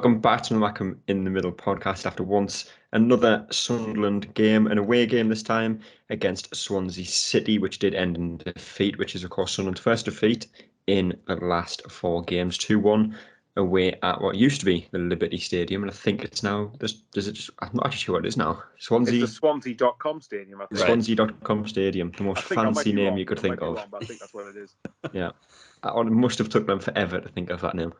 Welcome back to the Mackem in the Middle podcast after once another Sunderland game, an away game this time against Swansea City, which did end in defeat, which is of course Sunderland's first defeat in the last 4 games, 2-1 away at what used to be the Liberty Stadium, and I think it's now, I'm not actually sure what it is now. Swansea. It's the Swansea.com stadium, I think. Swansea.com stadium, the most fancy name you could think of. Wrong, but I think that's what it is. Yeah. It must have took them forever to think of that name.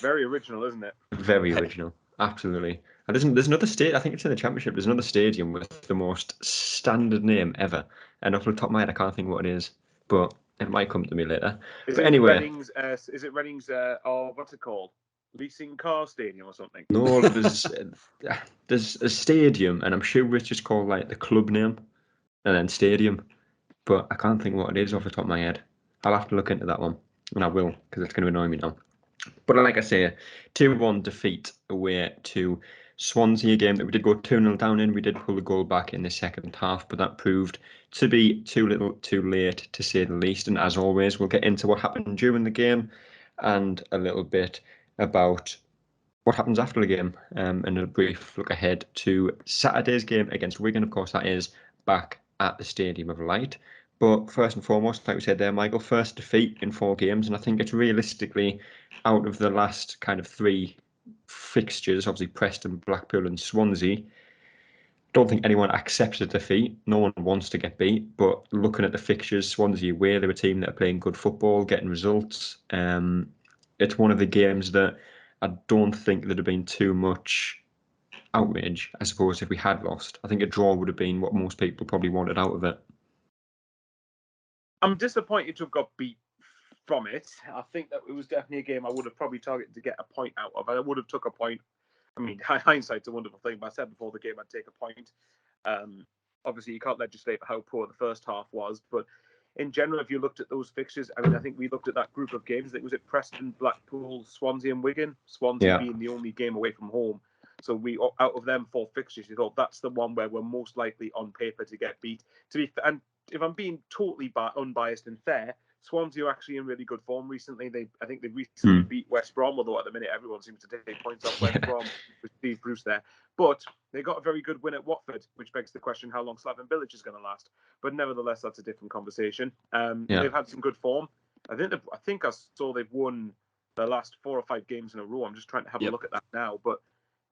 Very original, isn't it? Very original, absolutely. And there's another state. I think it's in the Championship. There's another stadium with the most standard name ever. And off the top of my head, I can't think what it is, but it might come to me later. Is it Reading's? What's it called? Leasing Car Stadium or something? No, there's a stadium, and I'm sure it's just called like the club name, and then stadium. But I can't think what it is off the top of my head. I'll have to look into that one, and I will, because it's going to annoy me now. But like I say, 2-1 defeat away to Swansea, a game that we did go 2-0 down in. We did pull the goal back in the second half, but that proved to be too little too late, to say the least. And as always, we'll get into what happened during the game and a little bit about what happens after the game, and a brief look ahead to Saturday's game against Wigan. Of course, that is back at the Stadium of Light. But first and foremost, like we said there, Michael, first defeat in 4 games. And I think it's realistically, out of the last kind of 3 fixtures, obviously Preston, Blackpool and Swansea, don't think anyone accepts a defeat. No one wants to get beat. But looking at the fixtures, Swansea away, they're a team that are playing good football, getting results. It's one of the games that I don't think there'd have been too much outrage, I suppose, if we had lost. I think a draw would have been what most people probably wanted out of it. I'm disappointed to have got beat from it. I think that it was definitely a game I would have probably targeted to get a point out of. I would have took a point. I mean, hindsight's a wonderful thing, but I said before the game I'd take a point. Obviously, you can't legislate how poor the first half was, but in general, if you looked at those fixtures, I mean, I think we looked at that group of games. I think it was at Preston, Blackpool, Swansea and Wigan. Swansea being the only game away from home. So we, out of them 4 fixtures, you thought that's the one where we're most likely on paper to get beat. And if I'm being totally unbiased and fair, Swansea are actually in really good form recently. I think they recently beat West Brom, although at the minute everyone seems to take points off West Brom with Steve Bruce there. But they got a very good win at Watford, which begs the question how long Slaven Bilic is going to last. But nevertheless, that's a different conversation. They've had some good form. I think I saw they've won the last 4 or 5 games in a row. I'm just trying to have a look at that now. But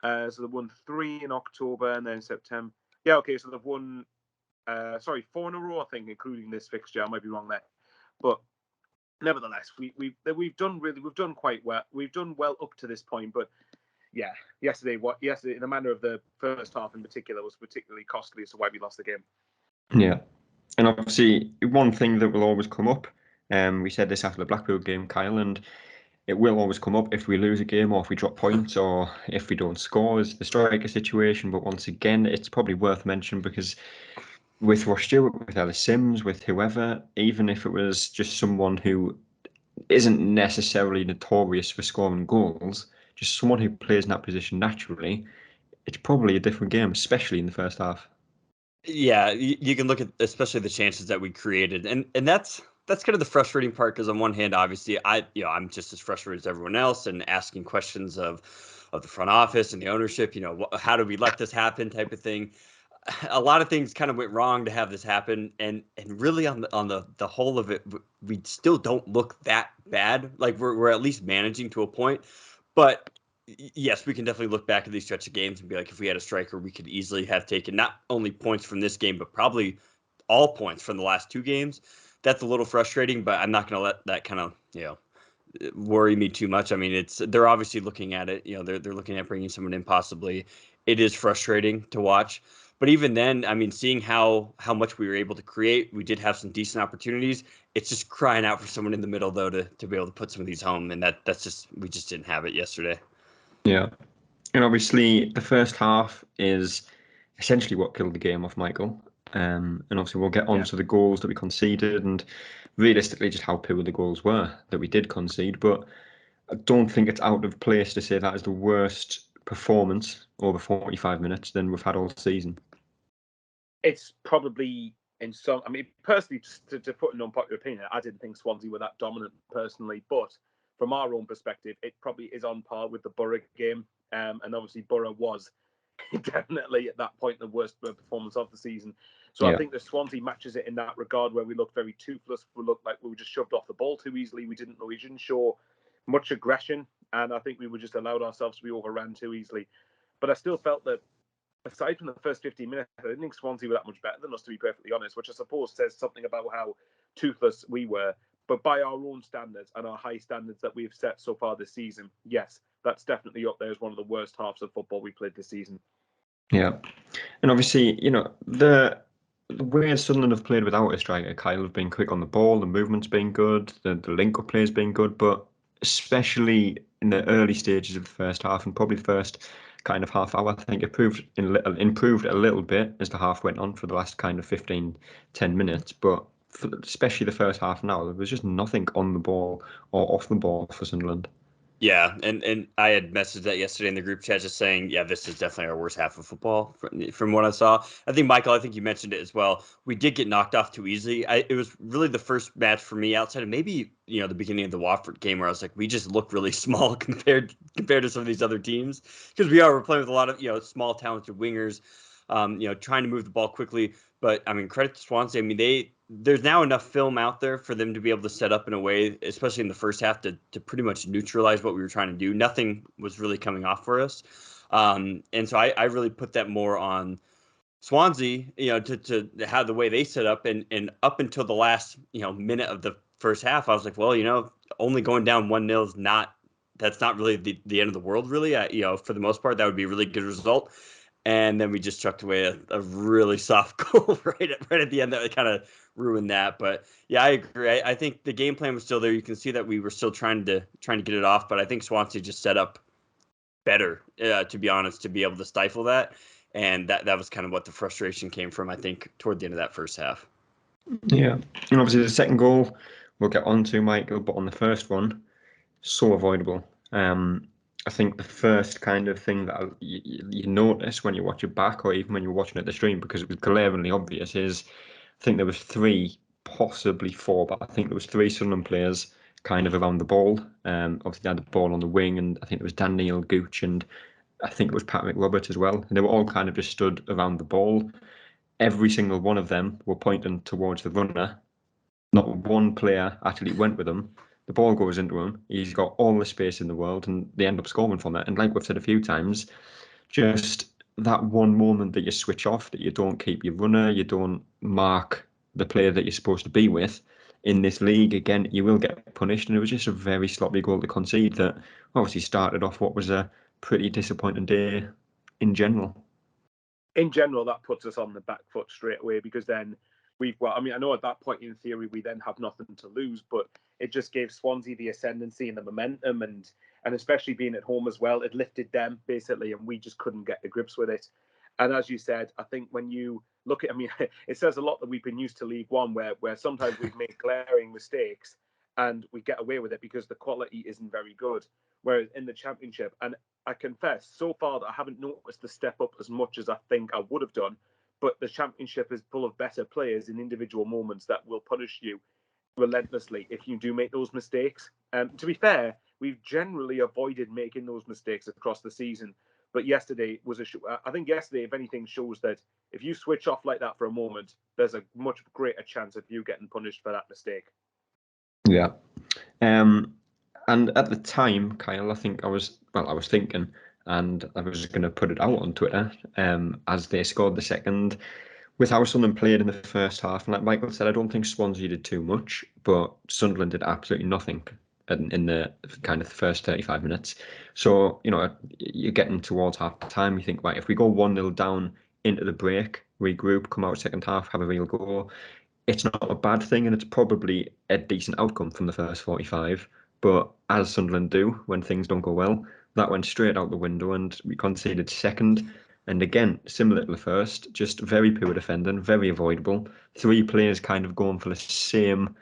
so they've won 3 in October and then September. Yeah, okay, so they've won 4 in a row, I think, including this fixture. I might be wrong there, but nevertheless, we've done quite well. We've done well up to this point, but yeah, yesterday, the manner of the first half in particular was particularly costly as to why we lost the game. Yeah, and obviously one thing that will always come up, we said this after the Blackpool game, Kyle, and it will always come up if we lose a game or if we drop points or if we don't score, is the striker situation. But once again, it's probably worth mentioning because with Ross Stewart, with Ellis Sims, with whoever, even if it was just someone who isn't necessarily notorious for scoring goals, just someone who plays in that position naturally, it's probably a different game, especially in the first half. Yeah, you can look at especially the chances that we created, and that's kind of the frustrating part, because on one hand, obviously, I'm just as frustrated as everyone else and asking questions of the front office and the ownership. How did we let this happen, type of thing. A lot of things kind of went wrong to have this happen, and really on the whole of it, we still don't look that bad. Like we're at least managing to a point, but yes, we can definitely look back at these stretch of games and be like, if we had a striker, we could easily have taken not only points from this game, but probably all points from the last 2 games. That's a little frustrating, but I'm not going to let that kind of worry me too much. I mean, they're obviously looking at it. They're looking at bringing someone in possibly. It is frustrating to watch. But even then, I mean, seeing how much we were able to create, we did have some decent opportunities. It's just crying out for someone in the middle, though, to be able to put some of these home, and we just didn't have it yesterday. Yeah, and obviously the first half is essentially what killed the game off, Michael. And obviously we'll get on to the goals that we conceded and realistically just how poor the goals were that we did concede. But I don't think it's out of place to say that is the worst performance over 45 minutes than we've had all season. It's probably personally, to put an unpopular opinion, I didn't think Swansea were that dominant personally, but from our own perspective, it probably is on par with the Borough game. And obviously Borough was definitely at that point the worst performance of the season. So I think the Swansea matches it in that regard, where we looked very toothless. We looked like we were just shoved off the ball too easily. We didn't show much aggression, and I think we were just allowed ourselves to be overrun too easily. But I still felt that, aside from the first 15 minutes, I didn't think Swansea were that much better than us, to be perfectly honest, which I suppose says something about how toothless we were. But by our own standards and our high standards that we've set so far this season, yes, that's definitely up there as one of the worst halves of football we played this season. Yeah. And obviously, the way Sunderland have played without a striker, Kyle, have been quick on the ball, the movement's been good, the link-up play has been good, but especially in the early stages of the first half and probably the first kind of half hour, I think it improved a little bit as the half went on for the last kind of 15-10 minutes, but especially the first half an hour, there was just nothing on the ball or off the ball for Sunderland. Yeah, and I had messaged that yesterday in the group chat, just saying, yeah, this is definitely our worst half of football from what I saw. I think, Michael, I think you mentioned it as well. We did get knocked off too easily. It was really the first match for me outside of maybe the beginning of the Watford game, where I was like, we just look really small compared to some of these other teams, because we're playing with a lot of small talented wingers, trying to move the ball quickly. But I mean, credit to Swansea. I mean, there's now enough film out there for them to be able to set up in a way, especially in the first half, to pretty much neutralize what we were trying to do. Nothing was really coming off for us. And so I really put that more on Swansea, to have the way they set up. And up until the last, minute of the first half, I was like, well, only going down 1-0 that's not really the end of the world, really. For the most part, that would be a really good result. And then we just chucked away a really soft goal right at the end that kind of ruined that. But yeah, I agree. I think the game plan was still there. You can see that we were still trying to get it off, but I think Swansea just set up better, to be honest, to be able to stifle that. And that was kind of what the frustration came from, I think, toward the end of that first half. Yeah. And obviously the second goal we'll get on to, Michael, but on the first one, so avoidable. I think the first kind of thing that you notice when you watch it back, or even when you're watching it the stream, because it was glaringly obvious, is I think there was 3, possibly 4, but I think there was 3 Sunderland players kind of around the ball. Obviously they had the ball on the wing, and I think it was Dan Neil, Gooch, and I think it was Pat McRobert as well. And they were all kind of just stood around the ball. Every single one of them were pointing towards the runner. Not one player actually went with him. The ball goes into him. He's got all the space in the world, and they end up scoring from it. And like we've said a few times, just that one moment that you switch off, that you don't keep your runner, you don't mark the player that you're supposed to be with in this league, again, you will get punished. And it was just a very sloppy goal to concede that obviously started off what was a pretty disappointing day in general. In general, that puts us on the back foot straight away, because then I know at that point in theory we then have nothing to lose, but it just gave Swansea the ascendancy and the momentum, and especially being at home as well, it lifted them basically, and we just couldn't get to grips with it. And as you said, I think when you look at, it says a lot that we've been used to League One, where sometimes we've made glaring mistakes and we get away with it because the quality isn't very good. Whereas in the Championship, and I confess, so far that I haven't noticed the step up as much as I think I would have done, but the Championship is full of better players in individual moments that will punish you relentlessly if you do make those mistakes. To be fair, we've generally avoided making those mistakes across the season. But yesterday was I think yesterday, if anything, shows that if you switch off like that for a moment, there's a much greater chance of you getting punished for that mistake. Yeah. And at the time, Kyle, I think I was thinking, and I was going to put it out on Twitter, as they scored the second, with how Sunderland played in the first half. And like Michael said, I don't think Swansea did too much, but Sunderland did absolutely nothing in the kind of first 35 minutes. So, you're getting towards half time, you think, right, if we go 1-0 down into the break, regroup, come out second half, have a real go, it's not a bad thing, and it's probably a decent outcome from the first 45. But as Sunderland do when things don't go well, that went straight out the window, and we conceded second. And again, similar to the first, just very poor defending, very avoidable. 3 players kind of going for the same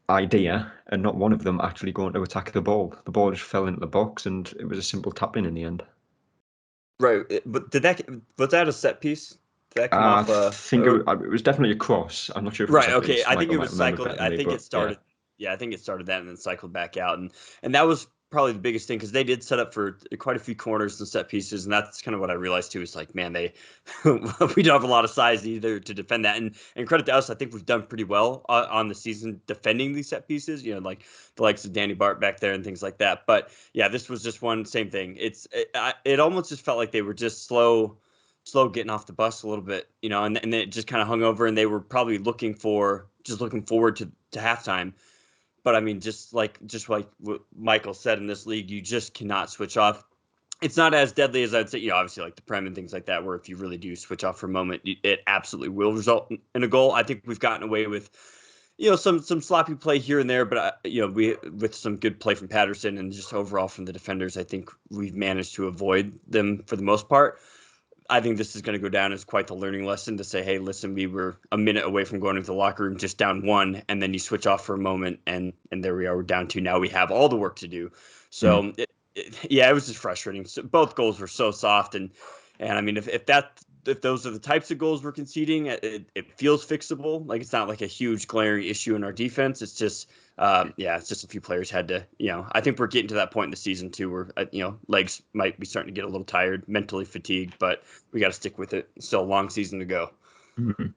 idea, and not one of them actually going to attack the ball. The ball just fell into the box, and it was a simple tap in the end. Right, but was that a set piece? Did that come off? I think it was definitely a cross. I'm not sure if it was right. Okay, piece. I think Michael it was cycled. I think it started. I think it started that and then cycled back out, and that was probably the biggest thing because they did set up for quite a few corners and set pieces, and that's kind of what I realized too. Is like, man, we don't have a lot of size either to defend that, and credit to us, I think we've done pretty well on the season defending these set pieces. You know, like the likes of Danny Bart back there and things like that. But yeah, this was just one same thing. It almost just felt like they were just slow getting off the bus a little bit, you know, and then it just kind of hung over, and they were probably looking forward to halftime. But I mean, just like what Michael said, in this league, you just cannot switch off. It's not as deadly as I'd say, you know, obviously like the Prem and things like that, where if you really do switch off for a moment, it absolutely will result in a goal. I think we've gotten away with, you know, some sloppy play here and there, but you know, with some good play from Patterson and just overall from the defenders, I think we've managed to avoid them for the most part. I think this is going to go down as quite the learning lesson to say, hey, listen, we were a minute away from going into the locker room, just down 1, and then you switch off for a moment, and there we are, we're down 2. Now we have all the work to do. So, it was just frustrating. So both goals were so soft, and I mean, if those are the types of goals we're conceding, it feels fixable. Like, it's not like a huge glaring issue in our defense. It's just, it's just a few players had to, you know, I think we're getting to that point in the season too, where, you know, legs might be starting to get a little tired, mentally fatigued, but we got to stick with it. Still a long season to go. Mm-hmm. And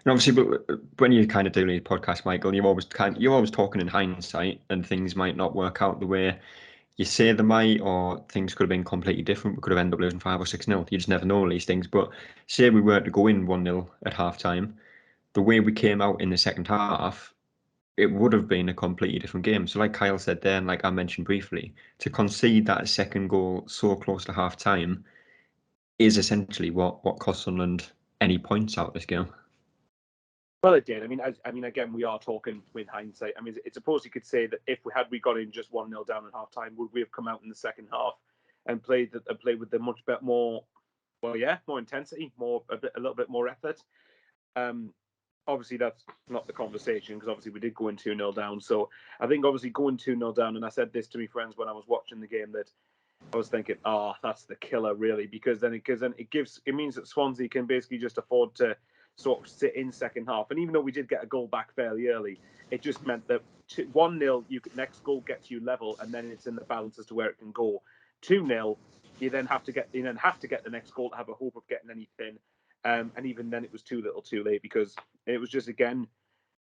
obviously, but when you kind of do these podcasts, Michael, you're always talking in hindsight, and things might not work out the way you say they might, or things could have been completely different. We could have ended up losing 5 or 6-0. You just never know these things. But say we were to go in 1-0 at half time, the way we came out in the second half, it would have been a completely different game. So like Kyle said there, and like I mentioned briefly, to concede that second goal so close to half time is essentially what cost Sunderland any points out of this game. Well, it did. I mean, again, we are talking with hindsight. I mean, it's suppose you could say that if we got in just 1-0 down at half time, would we have come out in the second half and played with the much better, more intensity, a little bit more effort? Obviously, that's not the conversation, because obviously we did go in 2-0 down. So I think obviously going 2-0 down, and I said this to my friends when I was watching the game, that I was thinking, that's the killer, really, because then it means that Swansea can basically just afford to sort of sit in second half. And even though we did get a goal back fairly early, it just meant that 1-0, next goal gets you level, and then it's in the balance as to where it can go. 2-0, you then have to get the next goal to have a hope of getting anything. And even then, it was too little, too late, because it was just, again,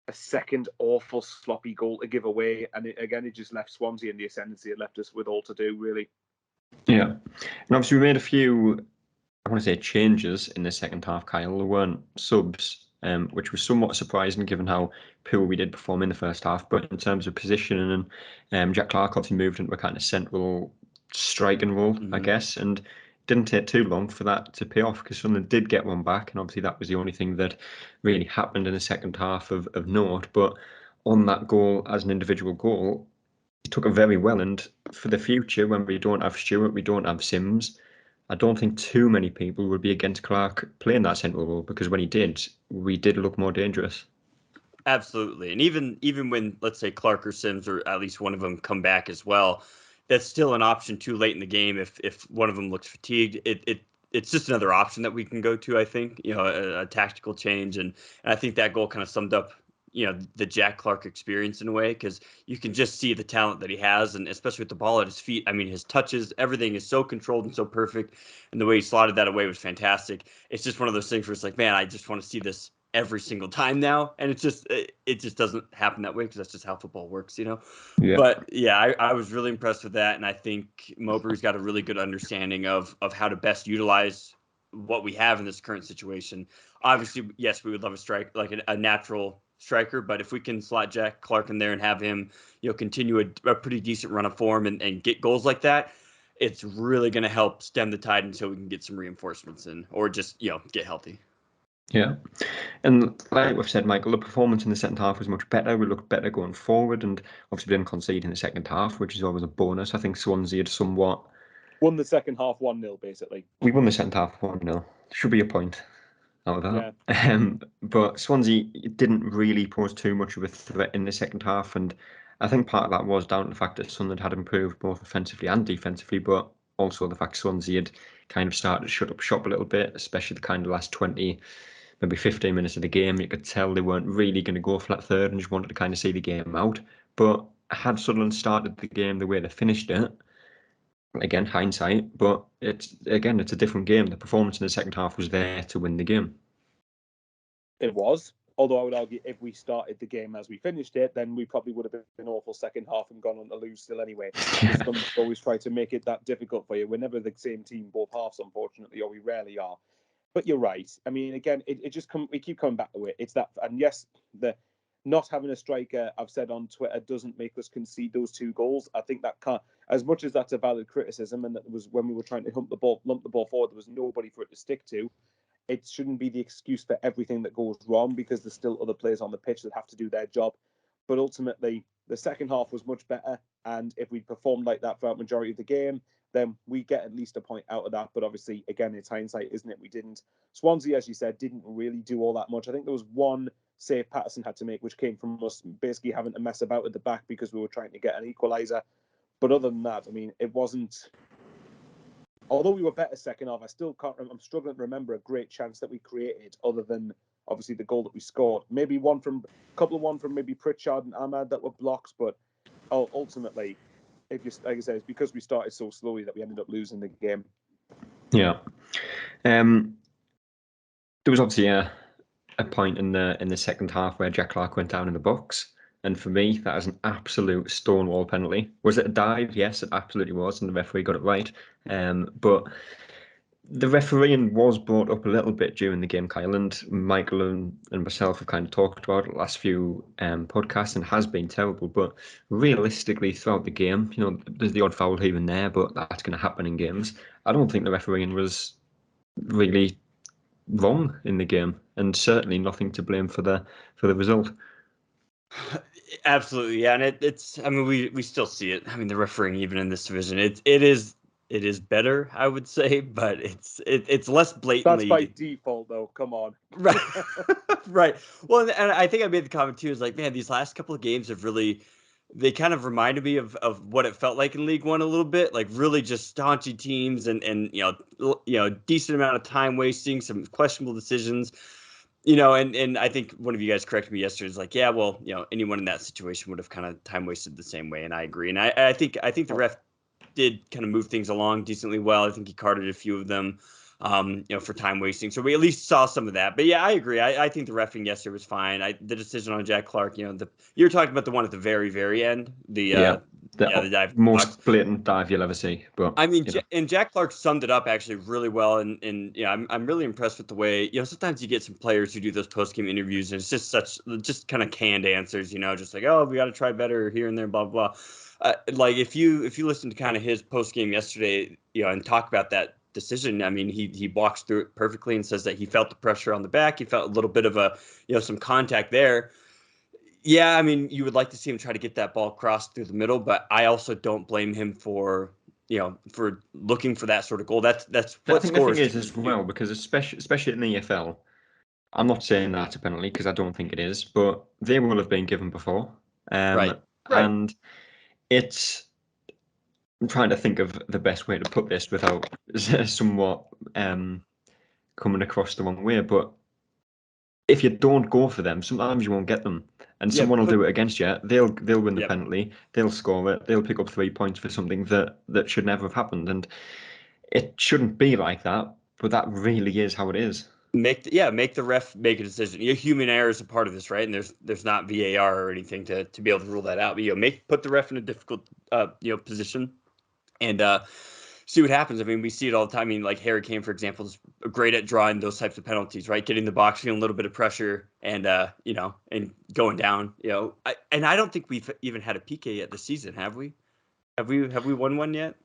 a second awful sloppy goal to give away, and it just left Swansea in the ascendancy. It left us with all to do, really. Yeah, and obviously we made a few, I want to say, changes in the second half, Kyle. There weren't subs, which was somewhat surprising given how poor we did perform in the first half. But in terms of positioning, and Jack Clarke obviously moved into a kind of central striking role, I guess, and didn't take too long for that to pay off, because Sunderland did get one back, and obviously that was the only thing that really happened in the second half of note. But on that goal, as an individual goal, he took it very well. And for the future, when we don't have Stewart, we don't have Sims, I don't think too many people would be against Clarke playing that central role, because when he did, we did look more dangerous. Absolutely. And even when, let's say, Clarke or Sims, or at least one of them, come back as well, that's still an option too late in the game. If one of them looks fatigued, it's just another option that we can go to, I think, you know, a tactical change. And I think that goal kind of summed up, you know, the Jack Clarke experience in a way, because you can just see the talent that he has, and especially with the ball at his feet. I mean, his touches, everything is so controlled and so perfect, and the way he slotted that away was fantastic. It's just one of those things where it's like, man, I just want to see this every single time now, and it just doesn't happen that way, because that's just how football works, you know. Yeah. But yeah, I was really impressed with that, and I think Mowbray's got a really good understanding of how to best utilize what we have in this current situation. Obviously, yes, we would love a strike, like a natural striker, but if we can slot Jack Clarke in there and have him, you know, continue a pretty decent run of form and get goals like that, it's really going to help stem the tide until we can get some reinforcements in, or just, you know, get healthy. Yeah, and like we've said, Michael, the performance in the second half was much better. We looked better going forward, and obviously we didn't concede in the second half, which is always a bonus. I think Swansea had somewhat won the second half 1-0, basically. We won the second half 1-0. Should be a point out of that. Yeah. But Swansea didn't really pose too much of a threat in the second half, and I think part of that was down to the fact that Sunderland had improved both offensively and defensively, but also the fact Swansea had kind of started to shut up shop a little bit, especially the kind of last 20, maybe 15 minutes of the game, you could tell they weren't really going to go for that third and just wanted to kind of see the game out. But had Sunderland started the game the way they finished it, again, hindsight, but it's a different game. The performance in the second half was there to win the game. It was. Although I would argue if we started the game as we finished it, then we probably would have been an awful second half and gone on to lose still anyway. Sunderland always try to make it that difficult for you. We're never the same team both halves, unfortunately, or we rarely are. But you're right. I mean, again, we keep coming back to it. It's that, and yes, the not having a striker, I've said on Twitter, doesn't make us concede those 2 goals. I think that can't, as much as that's a valid criticism, and that was when we were trying to lump the ball forward, there was nobody for it to stick to. It shouldn't be the excuse for everything that goes wrong, because there's still other players on the pitch that have to do their job. But ultimately, the second half was much better. And if we performed like that throughout the majority of the game, then we get at least a point out of that. But obviously, again, it's hindsight, isn't it? We didn't. Swansea, as you said, didn't really do all that much. I think there was one save Patterson had to make, which came from us basically having to mess about at the back because we were trying to get an equaliser. But other than that, I mean, it wasn't... Although we were better second half, I still can't. I'm struggling to remember a great chance that we created, other than obviously the goal that we scored. Maybe one from maybe Pritchard and Ahmad that were blocks, but ultimately, like I said, it's because we started so slowly that we ended up losing the game. Yeah, there was obviously a point in the second half where Jack Clark went down in the box. And for me, that is an absolute stonewall penalty. Was it a dive? Yes, it absolutely was, and the referee got it right. But the refereeing was brought up a little bit during the game, Kyle, and Michael and myself have kind of talked about it the last few podcasts, and has been terrible. But realistically, throughout the game, there's the odd foul here and there, but that's going to happen in games. I don't think the refereeing was really wrong in the game, and certainly nothing to blame for the result. Absolutely, yeah, and it's. I mean, we still see it. I mean, the refereeing even in this division, it is better, I would say, but it's less blatantly. That's by default, though. Come on. Right, right. Well, and I think I made the comment too. Is like, man, these last couple of games have really. They kind of reminded me of what it felt like in League One a little bit, like really just staunchy teams and decent amount of time wasting, some questionable decisions. And I think one of you guys corrected me yesterday. Is like, yeah, well, anyone in that situation would have kind of time wasted the same way, and I agree. And I think the ref did kind of move things along decently well. I think he carded a few of them, for time wasting. So we at least saw some of that. But yeah, I agree. I think the reffing yesterday was fine. The decision on Jack Clark, you're talking about the one at the very, very end. The dive, most blatant dive you'll ever see. But I mean, and Jack Clark summed it up actually really well. And I'm really impressed with the way, sometimes you get some players who do those post-game interviews and it's just kind of canned answers, just like, oh, we got to try better here and there, blah, blah, blah. Like if you listen to kind of his post-game yesterday, and talk about that decision, I mean, he walks through it perfectly and says that he felt the pressure on the back. He felt a little bit of some contact there. Yeah, I mean, you would like to see him try to get that ball crossed through the middle, but I also don't blame him for looking for that sort of goal. That's what I think the thing is as well, because especially in the EFL, I'm not saying that's a penalty because I don't think it is, but they will have been given before. Right. And it's. I'm trying to think of the best way to put this without somewhat coming across the wrong way, but if you don't go for them, sometimes you won't get them, and someone will do it against you. They'll win the penalty. They'll score it. They'll pick up 3 points for something that should never have happened, and it shouldn't be like that. But that really is how it is. Make the ref make a decision. Human error is a part of this, right? And there's not VAR or anything to be able to rule that out. But put the ref in a difficult position, and see what happens. I mean, we see it all the time. I mean, like Harry Kane, for example, is great at drawing those types of penalties, right? Getting the box, feeling a little bit of pressure, and and going down. And I don't think we've even had a PK yet this season, have we? Have we won one yet?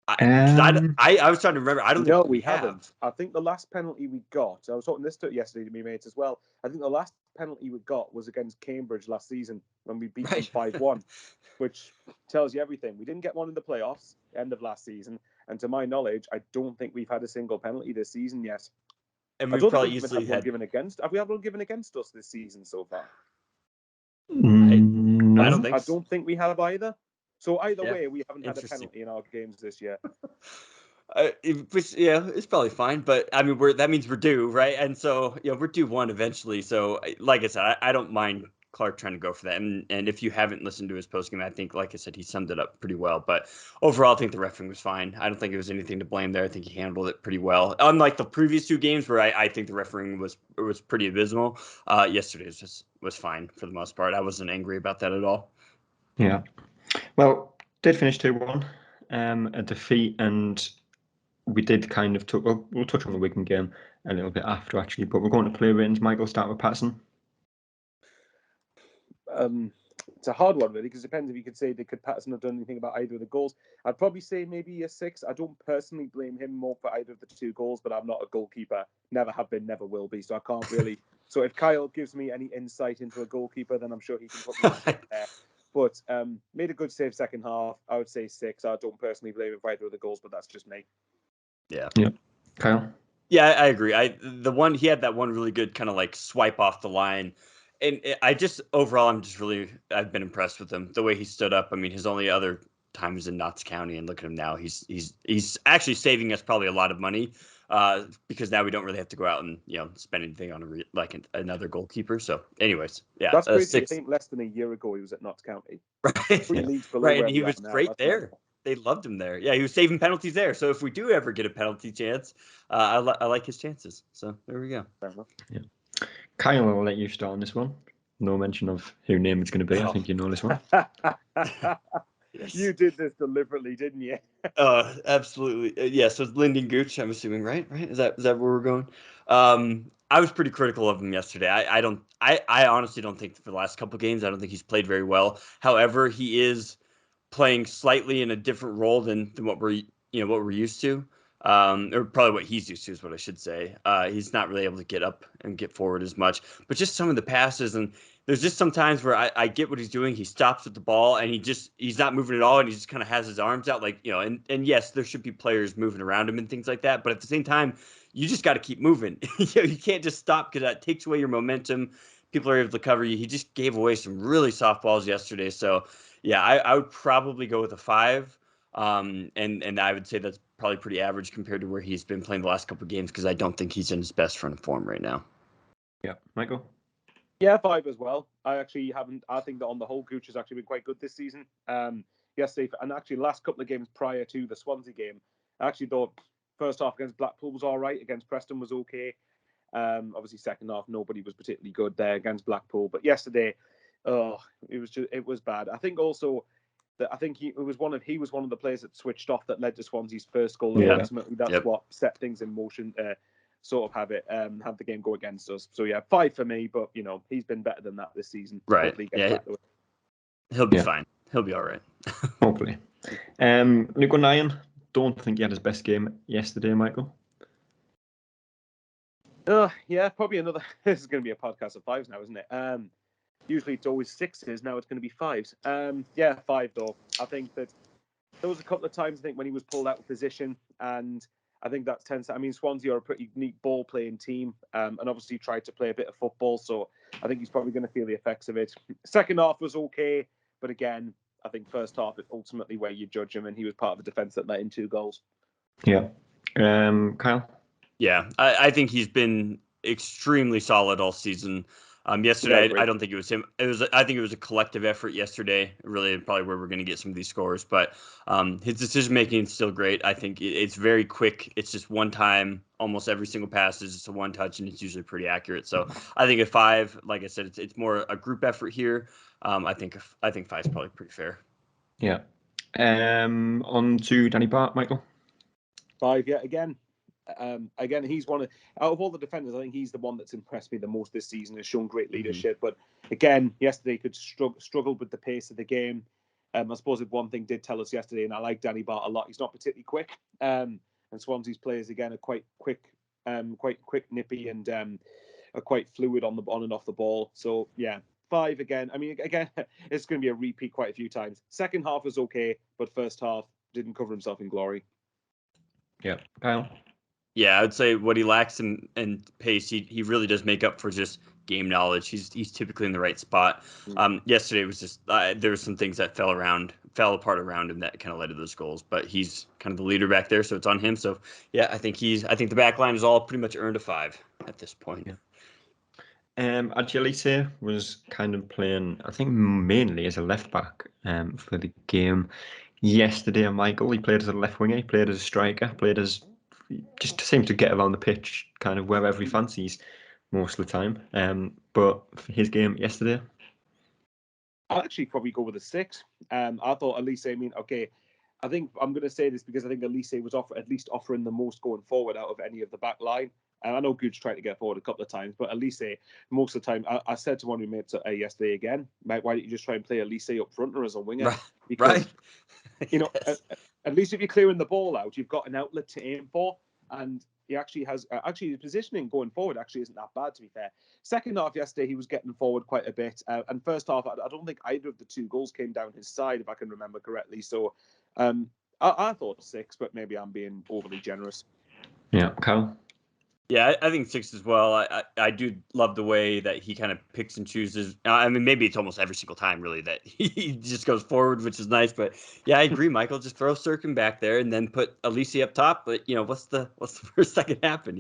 I was trying to remember. I don't think we haven't. I think the last penalty we got, I was talking this yesterday to my mates as well. I think the last penalty we got was against Cambridge last season when we beat them 5-1, which tells you everything. We didn't get one in the playoffs, end of last season. And to my knowledge, I don't think we've had a single penalty this season yet. And we've probably easily had one given against. Have we had one given against us this season so far? No. I don't think. I don't think we have either. So either way, we haven't had a penalty in our games this year. It's probably fine, but I mean, that means we're due, right? And so, we're due one eventually. So, like I said, I don't mind Clark trying to go for that. And if you haven't listened to his postgame, I think, like I said, he summed it up pretty well. But overall, I think the refereeing was fine. I don't think it was anything to blame there. I think he handled it pretty well. Unlike the previous two games where I think the refereeing was pretty abysmal, yesterday's was fine for the most part. I wasn't angry about that at all. Yeah. Well, did finish 2-1, a defeat, and we did kind of we'll touch on the Wigan game a little bit after, actually, but we're going to play ratings. Michael, start with Patterson. It's a hard one, really, because it depends if you could say could Patterson have done anything about either of the goals. I'd probably say maybe a 6. I don't personally blame him more for either of the 2 goals, but I'm not a goalkeeper. Never have been, never will be. So I can't really. So if Kyle gives me any insight into a goalkeeper, then I'm sure he can put me there. But made a good save second half. I would say 6. I don't personally blame him for either of the goals, but that's just me. Yeah. Kyle? Yeah, I agree. He had that one really good kind of like swipe off the line. And I've been impressed with him. The way he stood up. I mean, his only other time was in Notts County, and look at him now. He's actually saving us probably a lot of money because now we don't really have to go out and spend anything on another goalkeeper. So, anyways, yeah, that's crazy. 6. I think less than a year ago he was at Notts County. Right, 3 leagues below right, where and he we was are now. great That's there. wonderful. They loved him there. Yeah, he was saving penalties there. So if we do ever get a penalty chance, I like his chances. So there we go. Fair enough. Yeah. Kyle, I'll let you start on this one. No mention of who name it's going to be. I think you know this one. Yes. You did this deliberately, didn't you? Absolutely. Yeah, so it's Lyndon Gooch, I'm assuming, right? Is that where we're going? I was pretty critical of him yesterday. I honestly don't think for the last couple of games, I don't think he's played very well. However, he is playing slightly in a different role than what we're used to. Or probably what he's used to is what I should say. He's not really able to get up and get forward as much, but just some of the passes, and there's just some times where I get what he's doing. He stops with the ball and he's not moving at all, and he just kind of has his arms out, like, and yes, there should be players moving around him and things like that, but at the same time, you just got to keep moving. You can't just stop because that takes away your momentum. People are able to cover you. He just gave away some really soft balls yesterday, so yeah, I would probably go with a 5. And I would say that's probably pretty average compared to where he's been playing the last couple of games, because I don't think he's in his best run of form right now. Yeah, Michael? Yeah, 5 as well. I think that on the whole, Gooch has actually been quite good this season. Yesterday, and actually last couple of games prior to the Swansea game, I actually thought first half against Blackpool was all right. Against Preston was okay. Obviously, second half, nobody was particularly good there against Blackpool. But yesterday, it was bad. I think also that he was one of the players that switched off that led to Swansea's first goal. Yeah. And ultimately, that's what set things in motion. Sort of have the game go against us. So yeah, 5 for me. But he's been better than that this season. Right. Yeah. He'll be fine. He'll be all right. Hopefully. Luke O'Nien, don't think he had his best game yesterday, Michael. Yeah, probably another. This is going to be a podcast of 5s now, isn't it? Usually it's always 6s. Now it's going to be 5s. Yeah, 5 though. I think that there was a couple of times, I think, when he was pulled out of position, and I think that tends to. I mean, Swansea are a pretty neat ball playing team, and obviously tried to play a bit of football. So I think he's probably going to feel the effects of it. Second half was okay, but again, I think first half is ultimately where you judge him, and he was part of the defence that let in 2 goals. Yeah. Kyle? Yeah, I think he's been extremely solid all season. Yesterday, I don't think it was him. I think it was a collective effort yesterday. Really, probably where we're going to get some of these scores. But his decision making is still great. I think it's very quick. It's just one time. Almost every single pass is just a one touch, and it's usually pretty accurate. So I think a 5. Like I said, it's more a group effort here. I think 5 is probably pretty fair. Yeah. On to Danny Bart, Michael. 5 yet again. Again, he's out of all the defenders, I think he's the one that's impressed me the most this season, has shown great leadership. But again, yesterday could struggled with the pace of the game. I suppose if one thing did tell us yesterday, and I like Danny Bart a lot, he's not particularly quick. And Swansea's players again are quite quick, nippy, and are quite fluid on and off the ball. So yeah, 5 again. I mean, again, it's going to be a repeat quite a few times. Second half was okay, but first half didn't cover himself in glory. Yeah, Kyle. Yeah, I would say what he lacks in pace, he really does make up for just game knowledge. He's typically in the right spot. Yesterday was just there were some things that fell apart around him that kind of led to those goals. But he's kind of the leader back there, so it's on him. So yeah, I think the back line is all pretty much earned a 5 at this point. Yeah. Agility was kind of playing, I think, mainly as a left back for the game yesterday. Michael, he played as a left winger, he played as a striker, just seems to get around the pitch kind of wherever he fancies most of the time. But for his game yesterday, I'll actually probably go with a 6. I thought Elise, I think I'm going to say this because I think Elise was at least offering the most going forward out of any of the back line. And I know Gooch tried to get forward a couple of times, but Elise, most of the time, I said to one of my mates yesterday again, mate, why don't you just try and play Elise up front or as a winger? Because, Yes. at least if you're clearing the ball out, you've got an outlet to aim for. And he actually has, his positioning going forward actually isn't that bad, to be fair. Second half yesterday, he was getting forward quite a bit. And first half, I don't think either of the 2 goals came down his side, if I can remember correctly. So I thought 6, but maybe I'm being overly generous. Yeah, Kyle? Yeah, I think 6 as well. I do love the way that he kind of picks and chooses. I mean, maybe it's almost every single time, really, that he just goes forward, which is nice. But yeah, I agree, Michael. Just throw Sirkin back there and then put Elise up top. But what's the worst that could happen?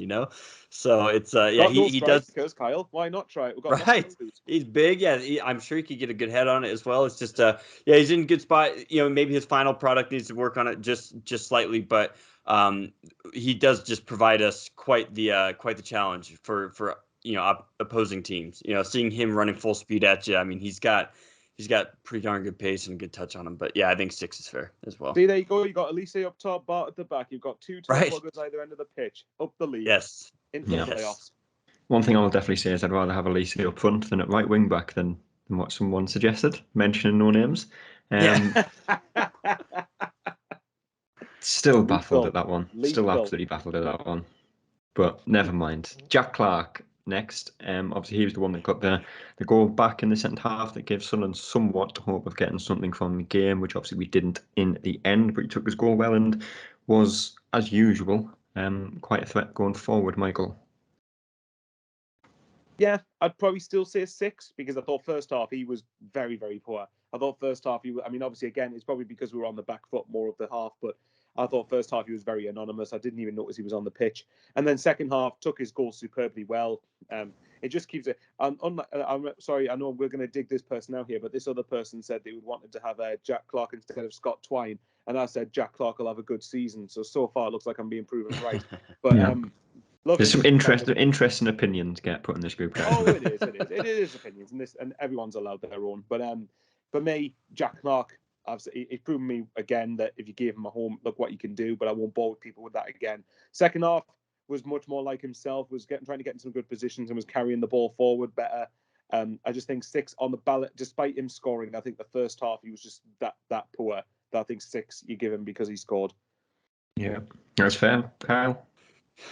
So it's he does. Because Kyle, why not try it? We've got Right. He's big. Yeah, I'm sure he could get a good head on it as well. It's just he's in a good spot. Maybe his final product needs to work on it just slightly, but he does just provide us quite the challenge for opposing teams. Seeing him running full speed at you, I mean, he's got pretty darn good pace and good touch on him. But yeah, I think 6 is fair as well. See, there you go. You got Elise up top, Bart at the back. You've got 2 top buggers either end of the pitch, up the league, into the playoffs. One thing I'll definitely say is I'd rather have Elise up front than at right wing back than what someone suggested, mentioning no names. Still baffled at that one. Still absolutely baffled at that one. But never mind. Jack Clark next. Obviously, he was the one that got the goal back in the second half that gave Sunderland somewhat hope of getting something from the game, which obviously we didn't in the end. But he took his goal well and was, as usual, quite a threat going forward, Michael. Yeah, I'd probably still say 6 because I thought first half he was very, very poor. I thought first half obviously, again, it's probably because we were on the back foot more of the half, but I thought first half he was very anonymous. I didn't even notice he was on the pitch. And then second half took his goal superbly well. It just keeps it. I'm sorry, I know we're going to dig this person out here, but this other person said they wanted to have Jack Clark instead of Scott Twine. And I said Jack Clark will have a good season. So far it looks like I'm being proven right. But there's some interesting opinions get put in this group. Oh, it is opinions, and everyone's allowed their own. But for me, Jack Clark, it's proven me again that if you gave him a home, look what you can do. But I won't bore with people with that again. Second half was much more like himself. Was trying to get in some good positions and was carrying the ball forward better. I just think 6 on the ballot, despite him scoring. I think the first half he was just that poor. That I think 6 you give him because he scored. Yeah, that's fair, Kyle.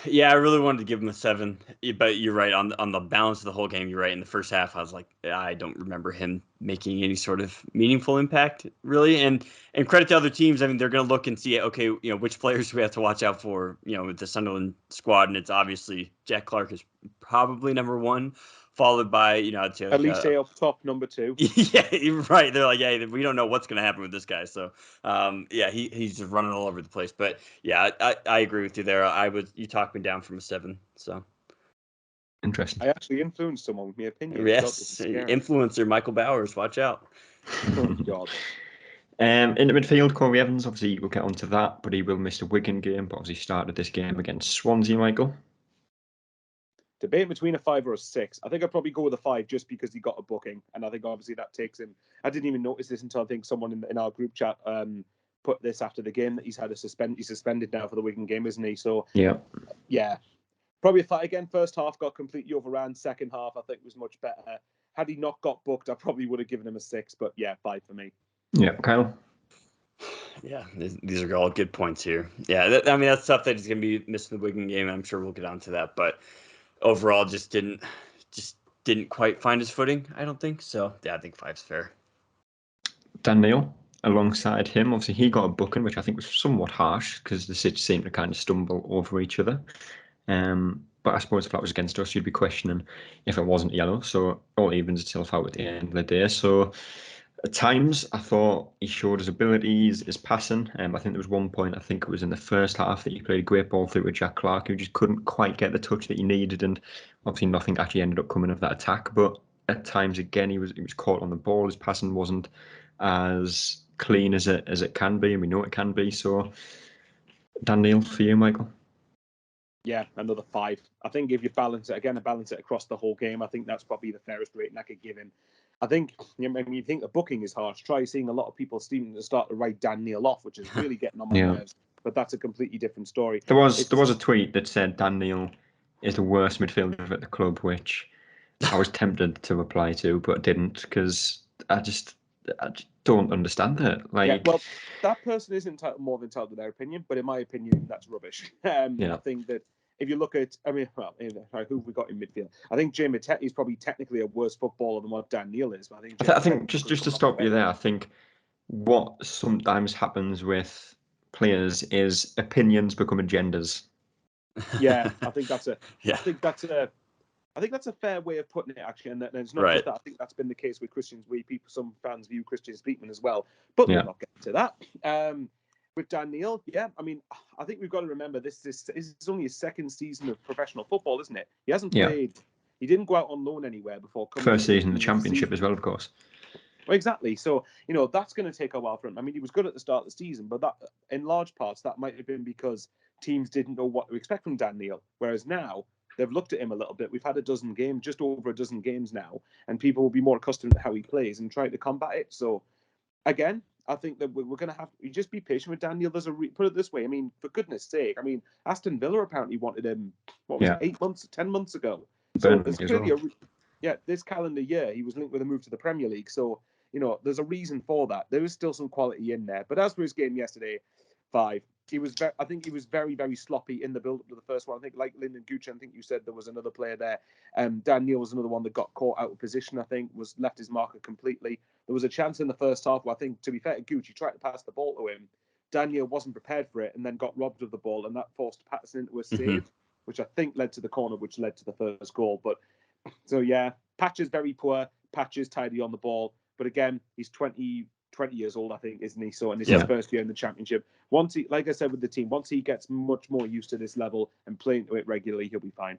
Yeah, I really wanted to give him a 7, but you're right on the balance of the whole game. You're right. In the first half, I was like, I don't remember him making any sort of meaningful impact, really. And credit to other teams. I mean, they're going to look and see, okay, which players we have to watch out for, with the Sunderland squad, and it's obviously Jack Clark is probably number 1, followed by I'd say at least up top, number 2. Yeah, you're right. They're like, yeah, we don't know what's going to happen with this guy. So, he's just running all over the place. But yeah, I agree with you there. You talked me down from a 7. So interesting. I actually influenced someone with my opinion. Yes, influencer Michael Bowers. Watch out. Oh God. In the midfield, Corey Evans, obviously we'll get onto that, but he will miss the Wigan game, but obviously started this game against Swansea, Michael. Debate between a 5 or a 6. I think I'd probably go with a 5 just because he got a booking. And I think obviously that takes him. I didn't even notice this until I think someone in our group chat put this after the game that he's had he's suspended now for the Wigan game, isn't he? So yeah. Probably a 5 again. First half got completely overran. Second half I think was much better. Had he not got booked, I probably would have given him a 6. But yeah, 5 for me. Yeah, Kyle. Yeah, these are all good points here. Yeah, that's stuff that he's going to be missing the Wigan game. And I'm sure we'll get onto that, but overall just didn't quite find his footing, I don't think. So yeah, I think 5's fair. Dan Neil, alongside him, obviously he got a booking, which I think was somewhat harsh because the City seemed to kind of stumble over each other. but I suppose if that was against us, you'd be questioning if it wasn't yellow. So it all evens itself out at the end of the day. So at times, I thought he showed his abilities, his passing. I think there was one point, I think it was in the first half, that he played a great ball through with Jack Clark, who just couldn't quite get the touch that he needed, and obviously nothing actually ended up coming of that attack. But at times, again, he was caught on the ball. His passing wasn't as clean as it can be, and we know it can be. So, Dan Neil, for you, Michael. Yeah, another 5. I think if you balance it across the whole game, I think that's probably the fairest rating I could give him. I think, when you think the booking is harsh, try seeing a lot of people seeming to start to write Dan Neil off, which is really getting on my nerves. But that's a completely different story. There was a tweet that said Dan Neil is the worst midfielder at the club, which I was tempted to reply to, but didn't, because I just don't understand it. Well, that person is more than entitled to their opinion, but in my opinion, that's rubbish. I think that if you look at, who have we got in midfield? I think Jay Matete is probably technically a worse footballer than what Dan Neil is. But I think just to stop you there, I think what sometimes happens with players is opinions become agendas. Yeah, I think that's a fair way of putting it, actually, and it's not just that. I think that's been the case with Christians. Some fans view Christian Speakman as well, but we'll not get to that. With Dan Neil, I think we've got to remember this is only his second season of professional football, isn't it? He hasn't played. He didn't go out on loan anywhere before. First season in the Championship as well, of course. Well, exactly. So, that's going to take a while for him. He was good at the start of the season, but that, in large parts, that might have been because teams didn't know what to expect from Dan Neil. Whereas now, they've looked at him a little bit. We've had just over a dozen games now, and people will be more accustomed to how he plays and try to combat it. So, again, I think that we're going to have to just be patient with Dan Neil. Put it this way. For goodness sake, Aston Villa apparently wanted him, 10 months ago. So there's clearly this calendar year, he was linked with a move to the Premier League. So, there's a reason for that. There is still some quality in there. But as for his game yesterday, 5. I think he was very, very sloppy in the build-up to the first one. I think, like Lyndon Gucci, I think you said there was another player there. Dan Neil was another one that got caught out of position, I think, was left his marker completely. There was a chance in the first half where I think, to be fair to Gucci, tried to pass the ball to him. Dan Neil wasn't prepared for it and then got robbed of the ball, and that forced Patterson into a save, which I think led to the corner, which led to the first goal. But so, Patch is very poor. Patch is tidy on the ball. But again, he's 20 years old, I think, isn't he? So, and it's his first year in the Championship. Once he, like I said with the team, once he gets much more used to this level and playing to it regularly, he'll be fine.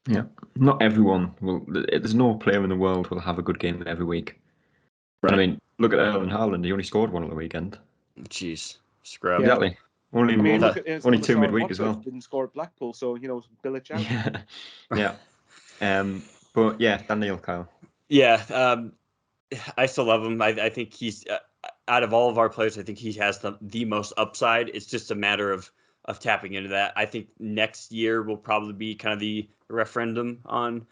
Yeah, not everyone will. There's no player in the world who will have a good game every week. Right. Look at Erling Haaland. He only scored one on the weekend. Jeez, scrub. Exactly. Only 2 midweek as well. Didn't score at Blackpool, so bill a chance. Yeah. But yeah, Dan Neil, Kyle. Yeah, I still love him. I think he's out of all of our players, I think he has the most upside. It's just a matter of tapping into that. I think next year will probably be kind of the referendum on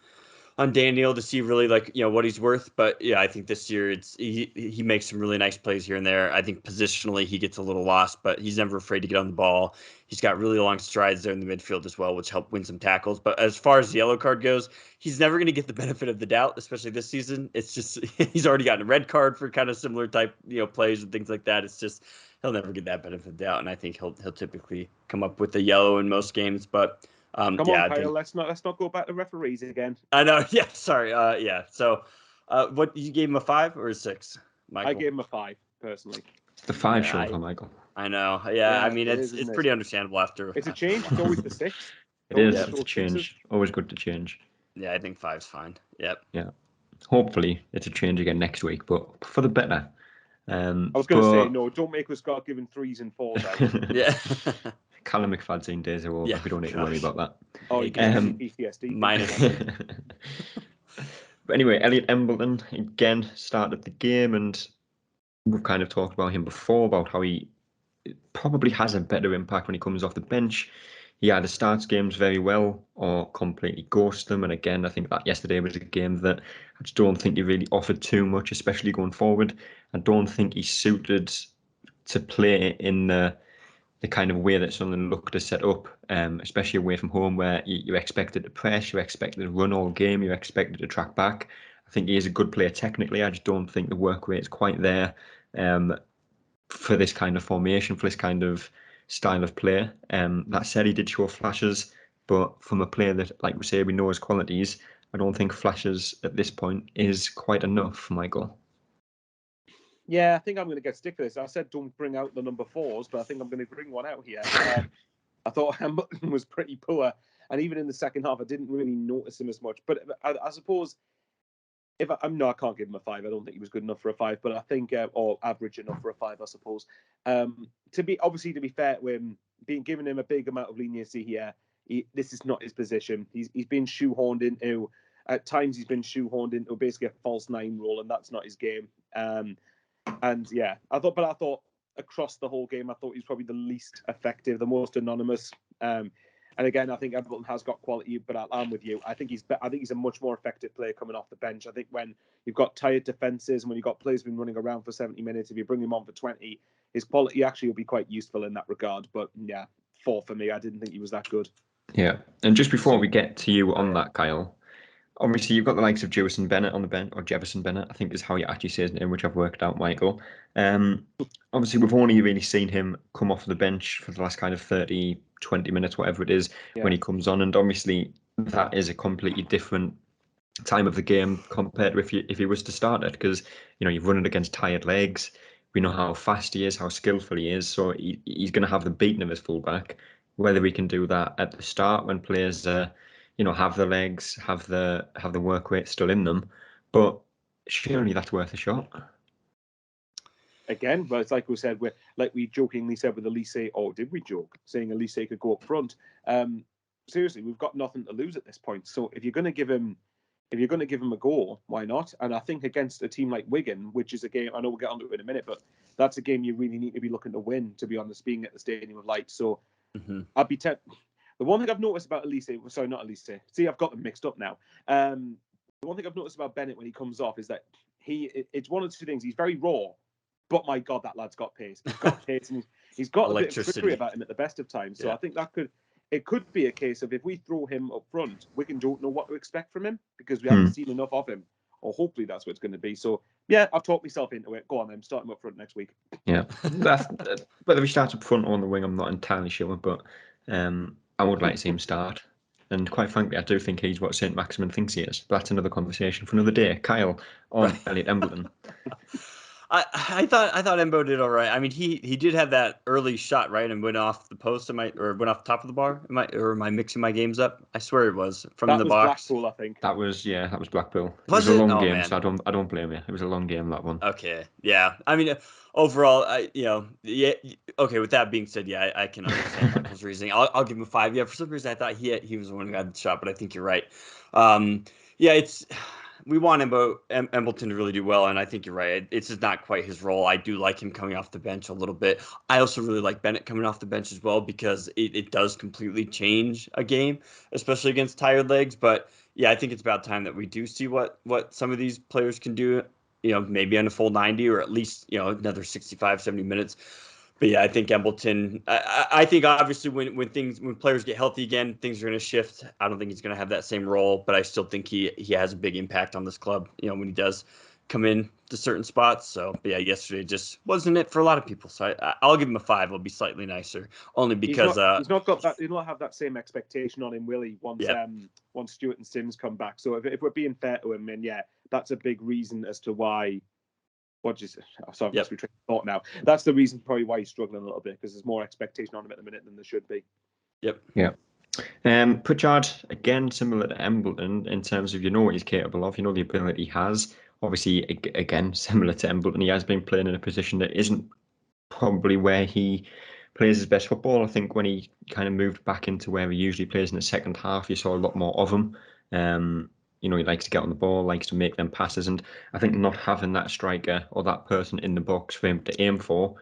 Dan Neil to see really what he's worth. But yeah, I think this year he makes some really nice plays here and there. I think positionally he gets a little lost, but he's never afraid to get on the ball. He's got really long strides there in the midfield as well, which help win some tackles. But as far as the yellow card goes, he's never going to get the benefit of the doubt, especially this season. It's just he's already gotten a red card for kind of similar type plays and things like that. It's just he'll never get that benefit of the doubt, and I think he'll typically come up with a yellow in most games. But come on, Kyle. Let's not go back to referees again. I know. Yeah. Sorry. Yeah. So, what you gave him a 5 or a 6, Michael? I gave him a 5 personally. The 5 short for Michael. I know. Yeah. It's pretty understandable after. It's a change. It's always the 6. It is. It's a change. Always good to change. Yeah, I think 5's fine. Yep. Yeah. Hopefully, it's a change again next week, but for the better. I was going to say, no, don't make us start giving 3s and 4s out. Yeah. Callum McFadzean days are over. Yeah, we don't need to worry about that. Oh, you can PTSD. Minus. But anyway, Elliot Embleton again started the game, and we've kind of talked about him before, about how he probably has a better impact when he comes off the bench. He either starts games very well or completely ghosts them. And again, I think that yesterday was a game that I just don't think he really offered too much, especially going forward. I don't think he's suited to play in the kind of way that Sunderland looked to set up, especially away from home, where you're expected to press, you're expected to run all game, you're expected to track back. I think he is a good player technically. I just don't think the work rate is quite there for this kind of formation, for this kind of style of play. That said, he did show flashes but from a player that, like we say, we know his qualities, I don't think flashes at this point is quite enough, Michael. Yeah, I think I'm going to get stick for this. I said don't bring out the number 4s, but I think I'm going to bring one out here. I thought Hamilton was pretty poor, and even in the second half, I didn't really notice him as much. But I suppose if I can't give him a 5. I don't think he was good enough for a 5, but I think or average enough for a 5, I suppose. To be fair to him, being given him a big amount of leniency here, this is not his position. He's been shoehorned into. At times, he's been shoehorned into basically a false 9 role, and that's not his game. And yeah, I thought across the whole game, I thought he was probably the least effective, the most anonymous. And again, I think Everton has got quality, but I'm with you. I think he's a much more effective player coming off the bench. I think when you've got tired defenses and when you've got players been running around for 70 minutes, if you bring him on for 20, his quality actually will be quite useful in that regard. But yeah, 4 for me. I didn't think he was that good. Yeah, and just before we get to you on that, Kyle, obviously you've got the likes of Jefferson Bennett on the bench, or Jefferson Bennett, I think is how you actually say his name, which I've worked out, Michael. Obviously, we've only really seen him come off the bench for the last kind of 30, 20 minutes, whatever it is, when he comes on. And obviously, that is a completely different time of the game compared to if he was to start it, because, you're running against tired legs. We know how fast he is, how skillful he is. So he's going to have the beating of his fullback. Whether we can do that at the start when players have the legs, have the work rate still in them, but surely that's worth a shot. Again, but it's like we said, we jokingly said with Elise, or did we joke, saying Elise could go up front? Seriously, we've got nothing to lose at this point. So if you're going to give him a go, why not? And I think against a team like Wigan, which is a game, I know we'll get onto it in a minute, but that's a game you really need to be looking to win, to be honest, being at the Stadium of Light. So I'd be the one thing I've noticed about not Elise. See, I've got them mixed up now. The one thing I've noticed about Bennett when he comes off is that it's one of two things. He's very raw, but my God, that lad's got pace. He's got pace, and he's got a bit of trickery about him at the best of times. So I think it could be a case of if we throw him up front, Wigan don't know what to expect from him because we haven't seen enough of him. Or hopefully that's what it's going to be. So yeah, I've talked myself into it. Go on then, start him up front next week. Yeah, whether we start up front or on the wing, I'm not entirely sure, but I would like to see him start. And quite frankly, I do think he's what St. Maximin thinks he is. But that's another conversation for another day. Kyle, on Elliot Embleton. I thought Embo did all right. I mean, he did have that early shot, right, and went off the post. Went off the top of the bar. Am I mixing my games up? I swear it was from the box. Blackpool, I think. That was Blackpool. It was a long game, man. So I don't blame you. It was a long game, that one. Okay, yeah. I mean, overall, yeah. Okay, with that being said, yeah, I can understand Michael's reasoning. I'll give him a 5. Yeah, for some reason I thought he was the one who got the shot, but I think you're right. Yeah, we want Embleton to really do well, and I think you're right. It's just not quite his role. I do like him coming off the bench a little bit. I also really like Bennett coming off the bench as well because it does completely change a game, especially against tired legs. But yeah, I think it's about time that we do see what some of these players can do, maybe on a full 90 or at least, another 65, 70 minutes. But yeah, I think Embleton. I think obviously when players get healthy again, things are going to shift. I don't think he's going to have that same role, but I still think he has a big impact on this club. When he does come in to certain spots. So, but yeah, yesterday just wasn't it for a lot of people. So I'll give him a 5. It'll be slightly nicer, only because he's not got that. He'll not have that same expectation on him, will he? Once Stewart and Sims come back. So if we're being fair to him, then yeah, that's a big reason as to why. Sorry, we thought now. That's the reason probably why he's struggling a little bit because there's more expectation on him at the minute than there should be. Yep. Yeah. Pritchard, again, similar to Embleton in terms of what he's capable of, the ability he has. Obviously, again, similar to Embleton, he has been playing in a position that isn't probably where he plays his best football. I think when he kind of moved back into where he usually plays in the second half, you saw a lot more of him. He likes to get on the ball, likes to make them passes. And I think not having that striker or that person in the box for him to aim for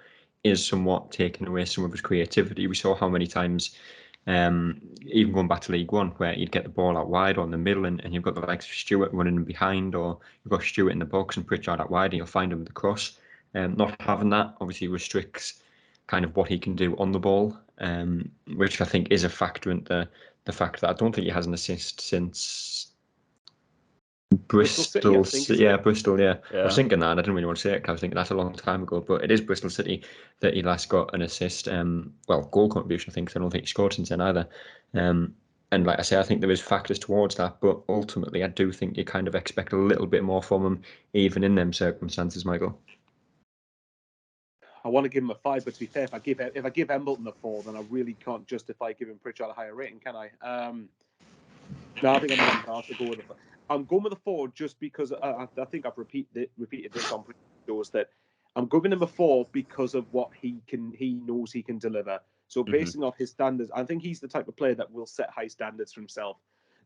is somewhat taking away some of his creativity. We saw how many times, even going back to League One, where he'd get the ball out wide or in the middle and you've got the likes of Stewart running behind, or you've got Stewart in the box and Pritchard out wide and you'll find him with the cross. Not having that obviously restricts kind of what he can do on the ball, which I think is a factor in the fact that I don't think he has an assist since Bristol City, Bristol. I was thinking that. I didn't really want to say it because I was thinking that's a long time ago. But it is Bristol City that he last got an assist. Goal contribution, I think. Because I don't think he scored since then either. And like I say, I think there is factors towards that, but ultimately, I do think you kind of expect a little bit more from him, even in them circumstances, Michael. I want to give him a 5, but to be fair, if I give Embleton a 4, then I really can't justify giving Pritchard a higher rating, can I? No, I think I'm going to have to go with I'm going with a 4 just because I think I've repeated this on previous shows that I'm giving him a 4 because of what he knows he can deliver. So basing off his standards, I think he's the type of player that will set high standards for himself.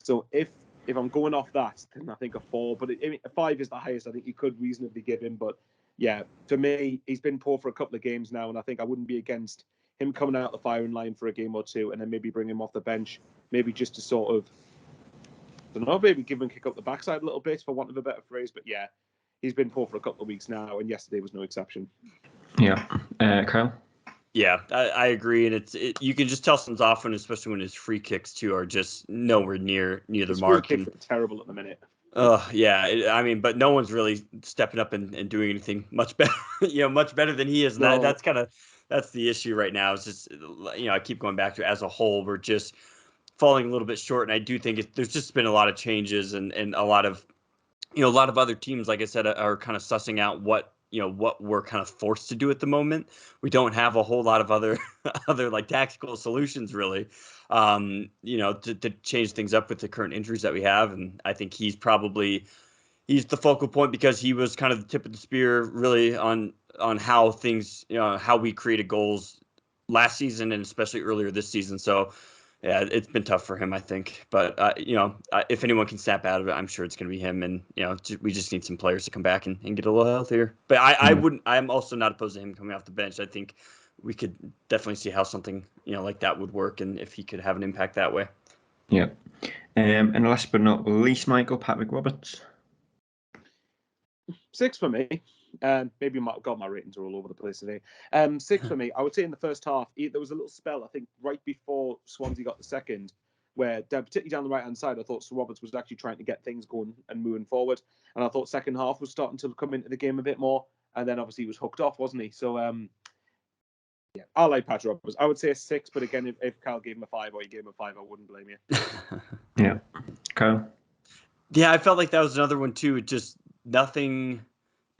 So if I'm going off that, then I think a 4. But a 5 is the highest I think you could reasonably give him. But yeah, for me, he's been poor for a couple of games now, and I think I wouldn't be against him coming out the firing line for a game or two, and then maybe bring him off the bench, maybe just to sort of, I don't know, maybe give him a kick up the backside a little bit, for want of a better phrase. But yeah, he's been poor for a couple of weeks now, and yesterday was no exception. Yeah, Kyle. Yeah, I agree, and you can just tell something's off when, especially when his free kicks too are just nowhere near the His mark. Free kicks are terrible at the minute. Yeah, I mean, but no one's really stepping up and doing anything much better, much better than he is. And No. that's the issue right now. It's just, I keep going back to, as a whole, we're just falling a little bit short. And I do think there's just been a lot of changes, and a lot of, a lot of other teams, like I said, are kind of sussing out what we're kind of forced to do at the moment. We don't have a whole lot of other like tactical solutions really, to change things up with the current injuries that we have. And I think he's the focal point, because he was kind of the tip of the spear really on how things, how we created goals last season and especially earlier this season. So yeah, it's been tough for him, I think. But if anyone can snap out of it, I'm sure it's going to be him. And we just need some players to come back and get a little healthier. But I wouldn't. I'm also not opposed to him coming off the bench. I think we could definitely see how something like that would work, and if he could have an impact that way. Yeah. And last but not least, Michael, Patrick Roberts. 6 for me. Maybe my ratings are all over the place today. 6 for me. I would say in the first half, there was a little spell, I think, right before Swansea got the second, where particularly down the right-hand side, I thought Sir Roberts was actually trying to get things going and moving forward. And I thought second half was starting to come into the game a bit more. And then obviously he was hooked off, wasn't he? So, yeah, I like Patrick Roberts. I would say a 6, but again, if Kyle gave him a 5 or you gave him a 5, I wouldn't blame you. Yeah. Kyle? Yeah, I felt like that was another one too. It just nothing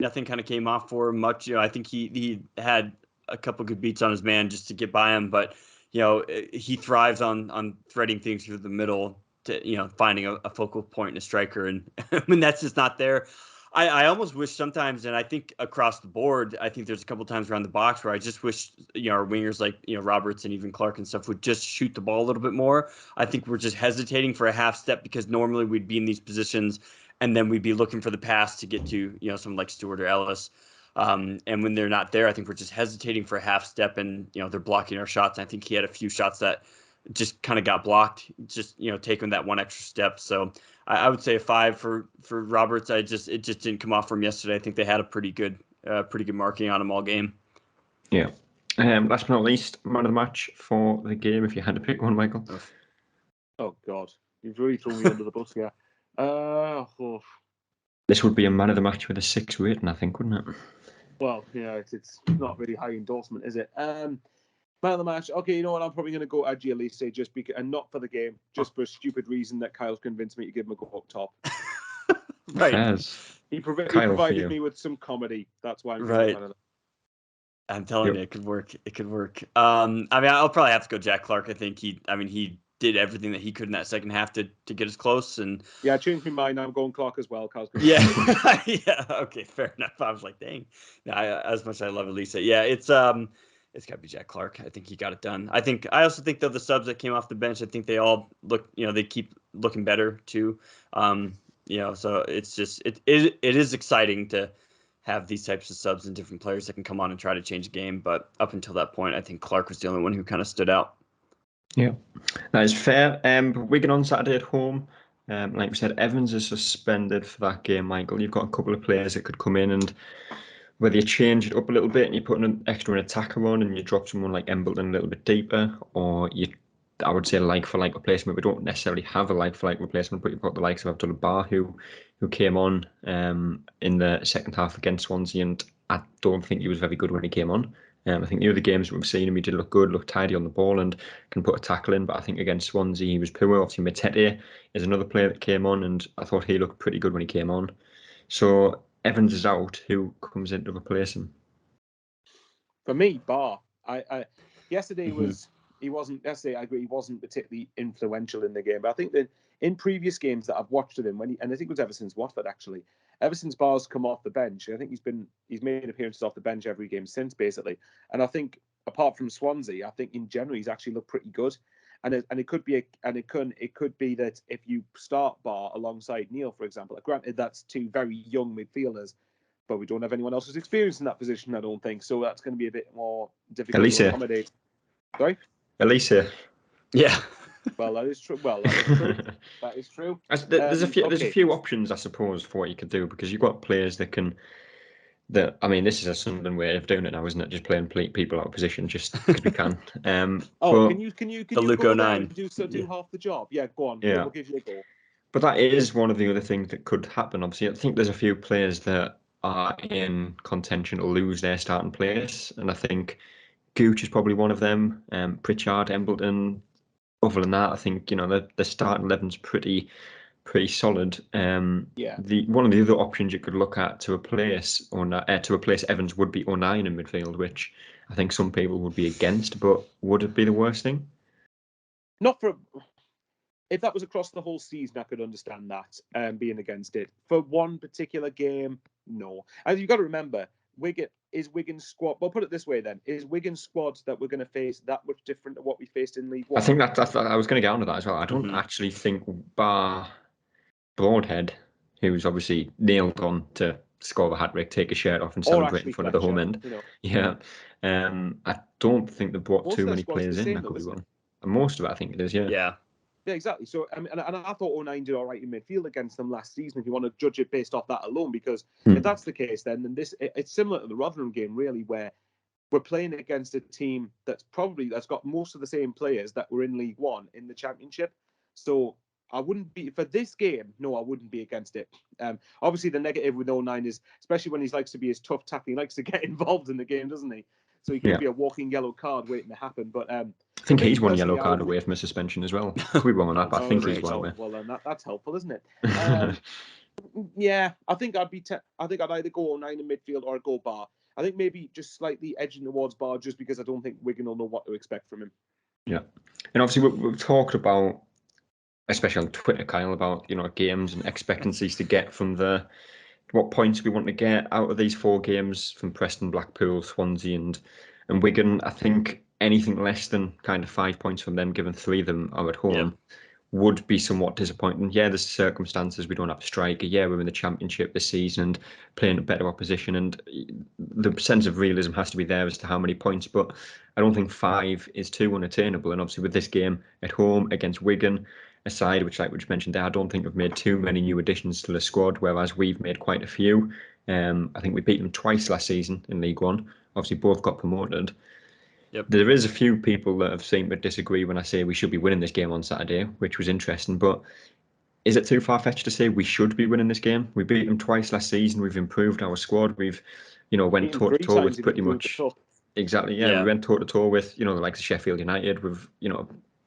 kind of came off for him much. I think he had a couple good beats on his man just to get by him, but he thrives on threading things through the middle to finding a focal point in a striker, and when that's just not there, I almost wish sometimes, and I think across the board, I think there's a couple times around the box where I just wish our wingers like Roberts and even Clark and stuff would just shoot the ball a little bit more. I think we're just hesitating for a half step, because normally we'd be in these positions and then we'd be looking for the pass to get to someone like Stewart or Ellis. And when they're not there, I think we're just hesitating for a half step, and they're blocking our shots. And I think he had a few shots that just kind of got blocked, just taking that one extra step. So I would say a 5 for Roberts. It just didn't come off from yesterday. I think they had a pretty good marking on him all game. Yeah. Last but not least, man of the match for the game, if you had to pick one, Michael. Oh God, you've really thrown me under the bus here. This would be a man of the match with a 6 rating, I think, wouldn't it? Well, yeah, it's not really high endorsement, is it? Man of the match. Okay, you know what? I'm probably going to go Adji Elise, just because, and not for the game, just for a stupid reason that Kyle's convinced me to give him a go up top. Right. He provided me with some comedy. That's why I'm right. I'm telling you, it could work. It could work. I mean, I'll probably have to go Jack Clark. I think he did everything that he could in that second half to get us close. And yeah, I changed my mind. I'm going Clark as well. Yeah. Yeah. Okay. Fair enough. I was like, dang. No, as much as I love Elisa, yeah, it's got to be Jack Clark. I think he got it done. I also think though the subs that came off the bench, I think they all look, they keep looking better too. So it's just it is exciting to have these types of subs and different players that can come on and try to change the game. But up until that point, I think Clark was the only one who kind of stood out. Yeah, that is fair. Wigan on Saturday at home. Like we said, Evans is suspended for that game, Michael. You've got a couple of players that could come in, and whether you change it up a little bit and you put an extra attacker on and you drop someone like Embleton a little bit deeper, or I would say like-for-like replacement. We don't necessarily have a like-for-like replacement, but you've got the likes of Abdullah Bar who came on in the second half against Swansea and I don't think he was very good when he came on. I think the other games we've seen him, he did look good, look tidy on the ball, and can put a tackle in. But I think against Swansea, he was poor. Obviously, Matete is another player that came on, and I thought he looked pretty good when he came on. So Evans is out. Who comes in to replace him? For me, Bar. Yesterday was he wasn't. Yesterday, I agree, he wasn't particularly influential in the game. But I think that in previous games that I've watched of him, and I think it was ever since Watford actually, ever since Bar's come off the bench, I think he's made appearances off the bench every game since basically. And I think apart from Swansea, I think in general he's actually looked pretty good. And it could be that if you start Bar alongside Neil, for example, granted that's two very young midfielders, but we don't have anyone else who's experienced in that position, I don't think. So that's going to be a bit more difficult to accommodate. Sorry? Elise. Yeah. Well, that is true. That is true. There's a few options, I suppose, for what you could do, because you've got players that can. I mean, this is a Sunderland way of doing it now, isn't it? Just playing people out of position just because we can. Can you Luke go 09 do half the job? Yeah, go on. Yeah. We'll give you a go. But that is one of the other things that could happen. Obviously, I think there's a few players that are in contention to lose their starting place, and I think Gooch is probably one of them. Pritchard, Embleton. Other than that, I think the starting 11's pretty solid. Yeah. One of the other options you could look at to replace Evans would be 09 in midfield, which I think some people would be against. But would it be the worst thing? Not for. If that was across the whole season, I could understand that being against it. For one particular game, no. And you've got to remember, Wigan's squad. Well, put it this way then: is Wigan's squad that we're going to face that much different to what we faced in League One? I think that's I was going to get onto that as well. I don't actually think bar Broadhead, who's obviously nailed on to score the hat trick, take a shirt off, and celebrate in front of the home end. Yeah. I don't think they've brought too many players in. That could be wrong. And most of it, I think it is. Yeah. Yeah. Yeah, exactly. So, and I thought 09 did all right in midfield against them last season. If you want to judge it based off that alone, because if that's the case, then it's similar to the Rotherham game, really, where we're playing against a team that's got most of the same players that were in League One in the Championship. So I wouldn't be for this game. No, I wouldn't be against it. Obviously, the negative with 09 is, especially when he likes to be his tough tackling, he likes to get involved in the game, doesn't he? So he could be a walking yellow card waiting to happen. But I think he's one yellow card away from a suspension as well. Could be wrong on that, but I think he's one away. Well, then that's helpful, isn't it? Yeah, I think I'd either go 09 in midfield or I'd go Bar. I think maybe just slightly edging towards Bar, just because I don't think Wigan will know what to expect from him. Yeah, and obviously we've talked about, especially on Twitter, Kyle, about games and expectancies to get from what points we want to get out of these 4 games from Preston, Blackpool, Swansea, and Wigan. I think anything less than kind of 5 points from them, given 3 of them are at home, would be somewhat disappointing. Yeah, there's circumstances. We don't have a striker. Yeah, we're in the Championship this season and playing a better opposition, and the sense of realism has to be there as to how many points. But I don't think 5 is too unattainable. And obviously with this game at home against Wigan, a side which, like we just mentioned there, I don't think have made too many new additions to the squad, whereas we've made quite a few. I think we beat them twice last season in League One. Obviously, both got promoted. Yep. There is a few people that have seemed to disagree when I say we should be winning this game on Saturday, which was interesting. But is it too far-fetched to say we should be winning this game? We beat them twice last season. We've improved our squad. We've, went toe-to-toe with pretty much... Exactly, yeah. We went toe-to-toe with, the likes of Sheffield United. We've,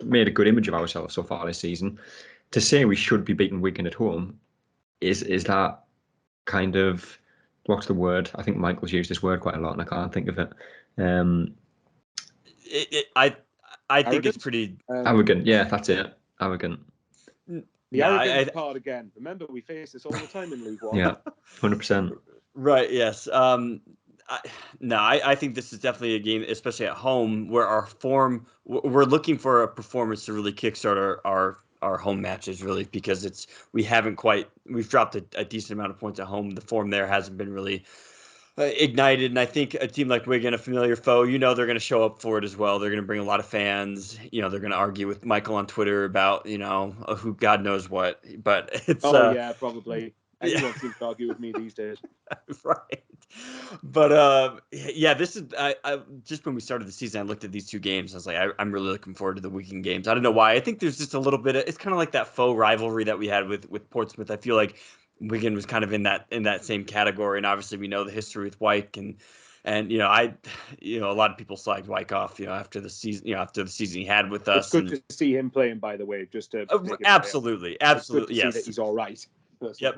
made a good image of ourselves so far this season. To say we should be beating Wigan at home, is that kind of, what's the word? I think Michael's used this word quite a lot and I can't think of it. I think it's pretty arrogant. Yeah, that's it. Arrogant. The arrogant card again. Remember, we face this all the time in League One. Yeah, 100%. Right. Yes. I think this is definitely a game, especially at home, where our form. We're looking for a performance to really kickstart our home matches, really, because we've dropped a decent amount of points at home. The form there hasn't been really ignited, and I think a team like Wigan, a familiar foe, they're going to show up for it as well. They're going to bring a lot of fans. They're going to argue with Michael on Twitter about who God knows what. But it's probably. Anyone seems to argue with me these days. Right. But this is I just when we started the season, I looked at these 2 games. I was like, I'm really looking forward to the weekend games. I don't know why. I think there's just a little bit of, it's kind of like that faux rivalry that we had with Portsmouth. I feel like Wigan was kind of in that same category, and obviously we know the history with Wyke, and a lot of people slagged Wyke off, after the season he had with us. It's good to see him playing, by the way, just to absolutely, it's good to yes. see that he's all right. Yep.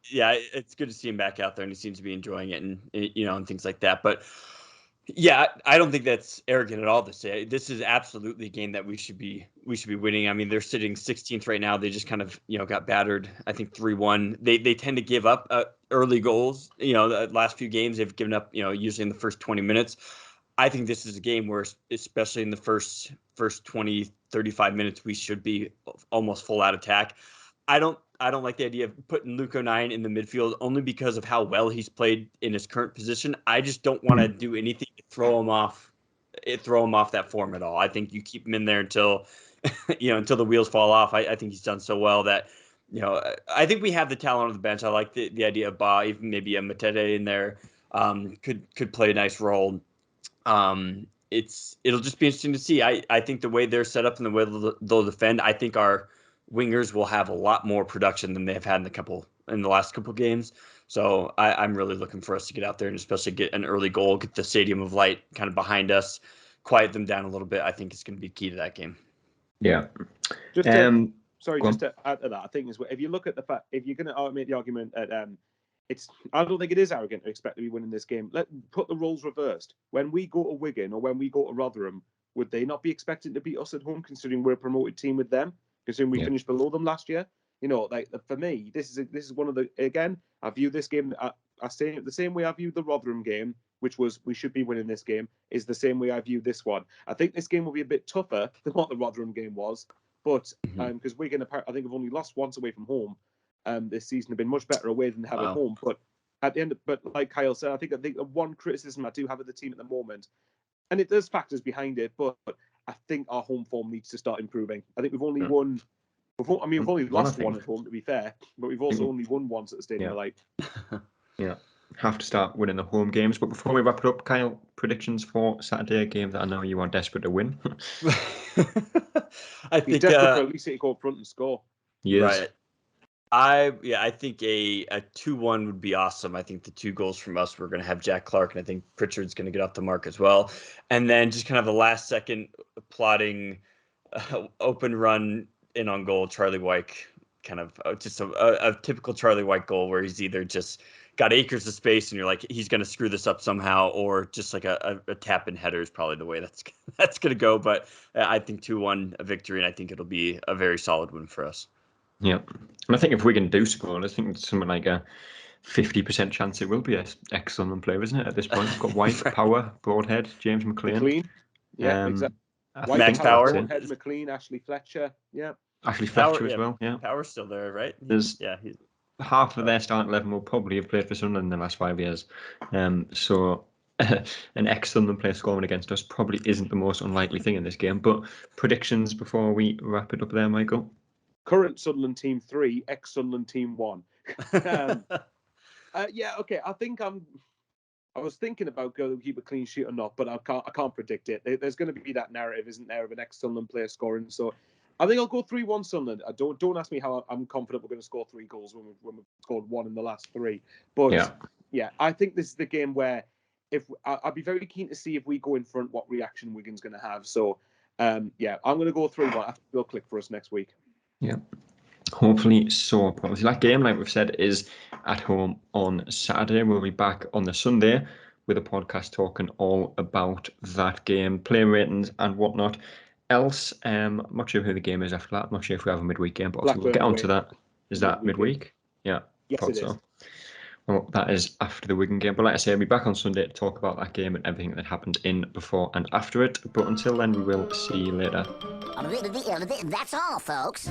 Yeah, it's good to see him back out there, and he seems to be enjoying it, and and things like that. But yeah, I don't think that's arrogant at all to say. This is absolutely a game that we should be winning. I mean, they're sitting 16th right now. They just kind of got battered. I think 3-1. They tend to give up early goals. The last few games they've given up. Usually in the first 20 minutes. I think this is a game where, especially in the first 20, 35 minutes, we should be almost full out attack. I don't like the idea of putting Luke O'Nien in the midfield only because of how well he's played in his current position. I just don't want to do anything to throw him off that form at all. I think you keep him in there until until the wheels fall off. I think he's done so well that I think we have the talent on the bench. I like the idea of Ba, even maybe a Matete in there could play a nice role. It'll just be interesting to see. I think the way they're set up and the way they'll defend, I think our wingers will have a lot more production than they've had in the last couple games. So I'm really looking for us to get out there and especially get an early goal, get the Stadium of Light kind of behind us, quiet them down a little bit. I think it's going to be key to that game. Yeah. Just to add to that, I think if you look at the fact, if you're going to make the argument that I don't think it is arrogant to expect to be winning this game. Put the roles reversed. When we go to Wigan or when we go to Rotherham, would they not be expecting to beat us at home, considering we're a promoted team with them? Considering we finished below them last year, for me, this is one of the, again, I view this game. I say it the same way I viewed the Rotherham game, which was we should be winning this game, is the same way I view this one. I think this game will be a bit tougher than what the Rotherham game was, but because Wigan, I think, have only lost once away from home this season, have been much better away than they have at home. But at the end, but like Kyle said, I think the one criticism I do have of the team at the moment, and there's factors behind it, but I think our home form needs to start improving. I think we've only won. We've only lost one at home, to be fair, but we've also only won once at the Stadium of Light. Yeah, have to start winning the home games. But before we wrap it up, Kyle, predictions for Saturday, a game that I know you are desperate to win. I think desperate for at least to go up front and score. Yes. Right. I think a 2-1 would be awesome. I think the 2 goals from us, we're going to have Jack Clark, and I think Pritchard's going to get off the mark as well. And then just kind of the last second plotting open run in on goal, Charlie Wyke, kind of just a typical Charlie Wyke goal where he's either just got acres of space and you're like, he's going to screw this up somehow, or just like a tap in header is probably the way that's going to go. But I think 2-1 a victory, and I think it'll be a very solid win for us. Yeah, and I think if Wigan do score, I think it's something like a 50% chance it will be an excellent player, isn't it? At this point, we've got White, Power, Broadhead, James McLean. Yeah, exactly. Max Power, Broadhead, McLean, Ashley Fletcher. Yeah, Ashley Fletcher as well. Yeah, Power's still there, right? He's half of their starting 11 will probably have played for Sunderland in the last 5 years. So an ex-Sunderland player scoring against us probably isn't the most unlikely thing in this game. But predictions before we wrap it up there, Michael? Current Sunderland team 3, ex-Sunderland team 1. Yeah, okay. I think I was thinking about going to keep a clean sheet or not, but I can't predict it. There's going to be that narrative, isn't there, of an ex-Sunderland player scoring? So I think I'll go 3-1 Sunderland. Don't ask me how I'm confident we're going to score 3 goals when we've scored 1 in the last 3. But yeah, I think this is the game where I'd be very keen to see if we go in front, what reaction Wigan's going to have. So yeah, I'm going to go 3-1. I think it'll click for us next week. Yeah, hopefully so. Obviously, that game, like we've said, is at home on Saturday. We'll be back on the Sunday with a podcast talking all about that game, player ratings and whatnot. Else, I'm not sure who the game is after that. I'm not sure if we have a midweek game, but we'll get onto that. Is that midweek? Yeah, yes, it is. Well, that is after the Wigan game. But like I say, I'll be back on Sunday to talk about that game and everything that happened in, before and after it. But until then, we will see you later. That's all, folks.